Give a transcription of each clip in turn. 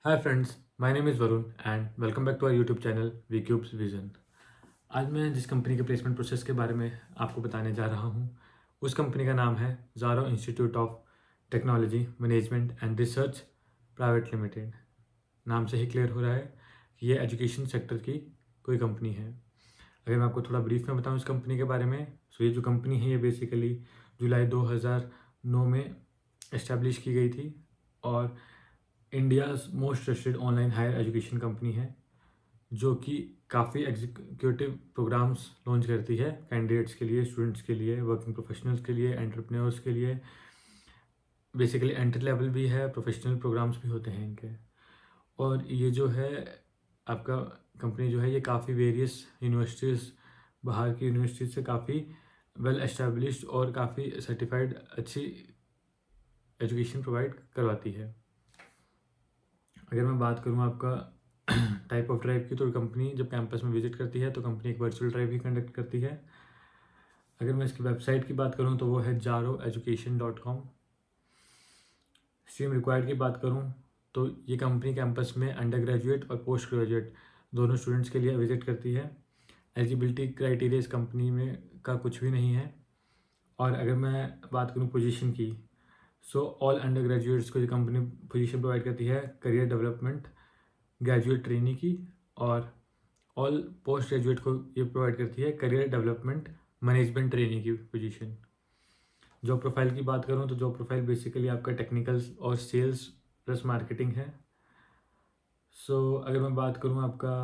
Hi friends, my name is Varun and welcome back to our YouTube channel V Cubes Vision. आज मैं जिस company के placement process के बारे में आपको बताने जा रहा हूँ उस कंपनी का नाम है Zaro institute of technology management and research private limited. नाम से ही क्लियर हो रहा है कि ये एजुकेशन सेक्टर की कोई कंपनी है। अगर मैं आपको थोड़ा ब्रीफ में बताऊँ इस कंपनी के बारे में, तो ये जो कंपनी है ये बेसिकली जुलाई 2009 में इस्टेब्लिश की गई थी और India's most trusted online higher education company है, जो कि काफ़ी एग्जीक्यूटिव प्रोग्राम्स लॉन्च करती है कैंडिडेट्स के लिए, स्टूडेंट्स के लिए, वर्किंग प्रोफेशनल्स के लिए, एंटरप्रेन्योर्स के लिए। बेसिकली एंट्री लेवल भी है, प्रोफेशनल प्रोग्राम्स भी होते हैं इनके। और ये जो है आपका कंपनी जो है ये काफ़ी वेरियस यूनिवर्सिटीज़, बाहर की यूनिवर्सिटीज़ से काफ़ी वेल एस्टेब्लिश्ड और काफ़ी सर्टिफाइड अच्छी एजुकेशन प्रोवाइड करवाती है। अगर मैं बात करूँ आपका टाइप ऑफ ड्राइव की, तो कंपनी जब कैंपस में विजिट करती है तो कंपनी एक वर्चुअल ड्राइव ही कंडक्ट करती है। अगर मैं इसकी वेबसाइट की बात करूँ तो वो है jaroeducation.com। स्ट्रीम रिक्वायर्ड की बात करूँ तो ये कंपनी कैंपस में अंडर ग्रेजुएट और पोस्ट ग्रेजुएट दोनों स्टूडेंट्स के लिए विजिट करती है। एलिजिबिलिटी क्राइटेरिया इस कंपनी में का कुछ भी नहीं है। और अगर मैं बात करूँ पोजीशन की, सो ऑल अंडर ग्रेजुएट्स को ये कंपनी पोजीशन प्रोवाइड करती है करियर डेवलपमेंट ग्रेजुएट ट्रेनी की, और ऑल पोस्ट ग्रेजुएट को ये प्रोवाइड करती है करियर डेवलपमेंट मैनेजमेंट ट्रेनिंग की पोजीशन। जॉब प्रोफाइल की बात करूँ तो जॉब प्रोफाइल बेसिकली आपका टेक्निकल और सेल्स प्लस मार्केटिंग है। अगर मैं बात करूँ आपका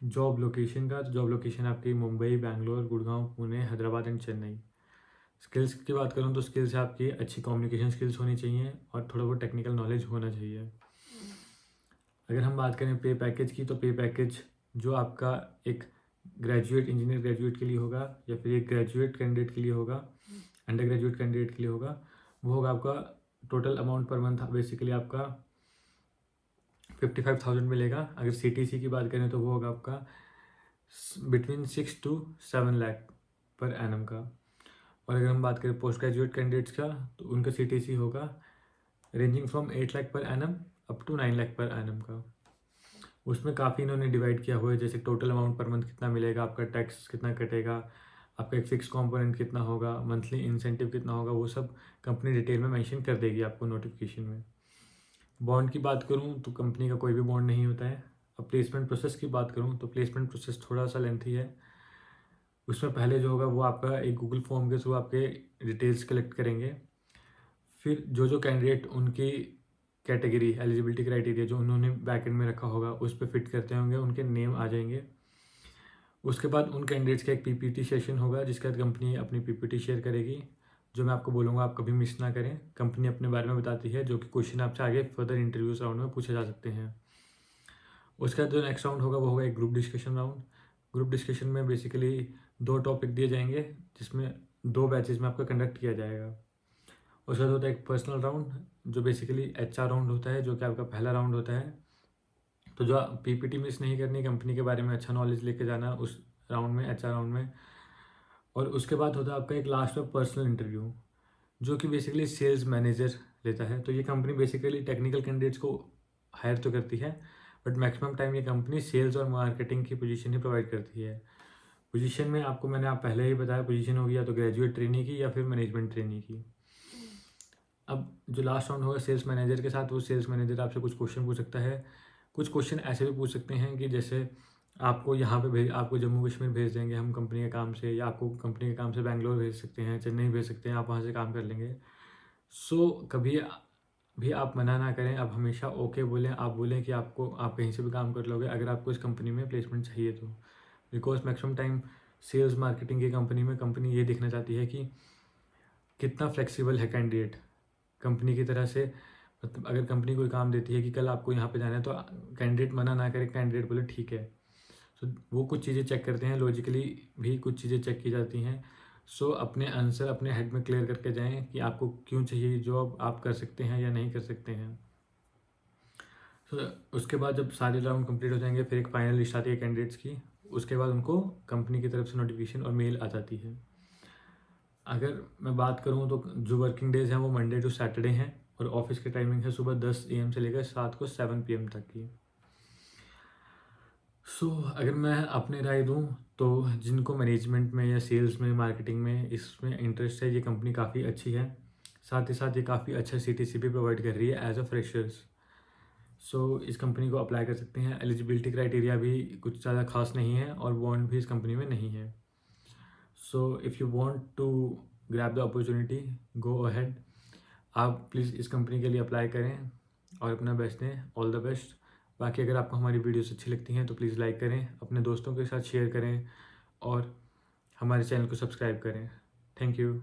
जॉब लोकेशन का, तो जॉब लोकेशन आपकी मुंबई, बैंगलोर, गुड़गांव, पुणे, हैदराबाद एंड चेन्नई। स्किल्स की बात करूँ तो स्किल्स आपकी अच्छी कम्युनिकेशन स्किल्स होनी चाहिए और थोड़ा बहुत टेक्निकल नॉलेज होना चाहिए। अगर हम बात करें पे पैकेज की, तो पे पैकेज जो आपका एक ग्रेजुएट इंजीनियर ग्रेजुएट के लिए होगा या फिर एक ग्रेजुएट कैंडिडेट के लिए होगा, अंडर ग्रेजुएट कैंडिडेट के लिए होगा, वो होगा आपका total amount per month basically आपका 55,000 मिलेगा। अगर CTC की बात करें तो वो होगा आपका between 6 to 7 lakh per annum का। और अगर हम बात करें पोस्ट ग्रेजुएट कैंडिडेट्स का, तो उनका CTC होगा ranging from 8 lakh per annum up to 9 lakh per annum का। उसमें काफ़ी इन्होंने डिवाइड किया हुआ है, जैसे टोटल अमाउंट पर मंथ कितना मिलेगा, आपका टैक्स कितना कटेगा, आपका एक फिक्स कंपोनेंट कितना होगा, मंथली इंसेंटिव कितना होगा, वो सब कंपनी डिटेल में मेंशन कर देगी आपको नोटिफिकेशन में। बॉन्ड की बात करूँ तो कंपनी का कोई भी बॉन्ड नहीं होता है। अब प्लेसमेंट प्रोसेस की बात करूँ तो प्लेसमेंट प्रोसेस थोड़ा सा लेंथी है। उसमें पहले जो होगा वो आपका एक गूगल फॉर्म के थ्रू आपके डिटेल्स कलेक्ट करेंगे। फिर जो जो कैंडिडेट उनकी कैटेगरी एलिजिबिलिटी क्राइटेरिया जो उन्होंने बैकएंड में रखा होगा उस पर फिट करते होंगे, उनके नेम आ जाएंगे। उसके बाद उन कैंडिडेट्स का एक PPT सेशन होगा जिसके बाद कंपनी अपनी PPT शेयर करेगी, जो मैं आपको बोलूँगा आप कभी मिस ना करें। कंपनी अपने बारे में बताती है, जो कि क्वेश्चन आपसे आगे फर्दर इंटरव्यूज राउंड में पूछे जा सकते हैं। उसके बाद जो नेक्स्ट राउंड होगा वो होगा एक group discussion round. Group discussion में बेसिकली 2 टॉपिक दिए जाएंगे जिसमें 2 बैचेज में आपका कंडक्ट किया जाएगा। उसके बाद होता है एक पर्सनल राउंड जो बेसिकली HR राउंड होता है, जो कि आपका पहला राउंड होता है। तो जो PPT मिस नहीं करनी, कंपनी के बारे में अच्छा नॉलेज लेके जाना उस राउंड में, HR राउंड में। और उसके बाद होता है आपका एक लास्ट में पर्सनल इंटरव्यू, जो कि बेसिकली सेल्स मैनेजर लेता है। तो ये कंपनी बेसिकली टेक्निकल कैंडिडेट्स को हायर तो करती है, बट मैक्सिमम टाइम ये कंपनी सेल्स और मार्केटिंग की पोजीशन ही प्रोवाइड करती है। पोजीशन में आपको मैंने आप पहले ही बताया, पोजीशन होगी या तो ग्रेजुएट ट्रेनी की या फिर मैनेजमेंट ट्रेनी की। अब जो लास्ट राउंड होगा सेल्स मैनेजर के साथ, वो सेल्स मैनेजर आपसे कुछ क्वेश्चन पूछ सकता है। कुछ क्वेश्चन ऐसे भी पूछ सकते हैं कि जैसे आपको यहाँ पे आपको जम्मू कश्मीर भेज देंगे हम कंपनी के काम से, या आपको कंपनी के काम से बैंगलोर भेज सकते हैं, चेन्नई भेज सकते हैं, आप वहाँ से काम कर लेंगे। कभी भी आप मना ना करें, आप हमेशा ओके बोलें। आप बोलें कि आप कहीं से भी काम कर लोगे अगर आपको इस कंपनी में प्लेसमेंट चाहिए तो। Because maximum time sales marketing की कंपनी में कंपनी ये देखना चाहती है कि कितना फ्लेक्सिबल है कैंडिडेट कंपनी की तरह से। मतलब अगर कंपनी कोई काम देती है कि कल आपको यहाँ पे जाना है, तो कैंडिडेट मना ना करे, कैंडिडेट बोले ठीक है। वो कुछ चीज़ें चेक करते हैं, लॉजिकली भी कुछ चीज़ें चेक की जाती हैं। अपने आंसर अपने हेड में क्लियर करके जाएं कि आपको क्यों चाहिए जॉब, आप कर सकते हैं या नहीं कर सकते हैं। उसके बाद जब सारे राउंड कंप्लीट हो जाएंगे, फिर एक फाइनल लिस्ट आती है कैंडिडेट्स की। उसके बाद उनको कंपनी की तरफ से नोटिफिकेशन और मेल आ जाती है। अगर मैं बात करूँ तो जो वर्किंग डेज हैं वो मंडे टू सैटरडे हैं, और ऑफिस की टाइमिंग है सुबह 10 AM से लेकर रात को 7 PM तक की। अगर मैं अपनी राय दूँ तो जिनको मैनेजमेंट में या सेल्स में, मार्केटिंग में इसमें इंटरेस्ट है, ये कंपनी काफ़ी अच्छी है। साथ ही साथ ये काफ़ी अच्छा CTC भी प्रोवाइड कर रही है एज अ फ्रेशर्स। इस कंपनी को अप्लाई कर सकते हैं। एलिजिबिलिटी क्राइटेरिया भी कुछ ज़्यादा खास नहीं है और बॉन्ड भी इस कंपनी में नहीं है। If you want to grab the opportunity, go ahead. आप प्लीज़ इस कंपनी के लिए अप्लाई करें और अपना बेस्ट दें। All the best. बाकी अगर आपको हमारी वीडियोस अच्छी लगती हैं तो प्लीज़ लाइक करें, अपने दोस्तों के साथ शेयर करें और हमारे चैनल को सब्सक्राइब करें। Thank you.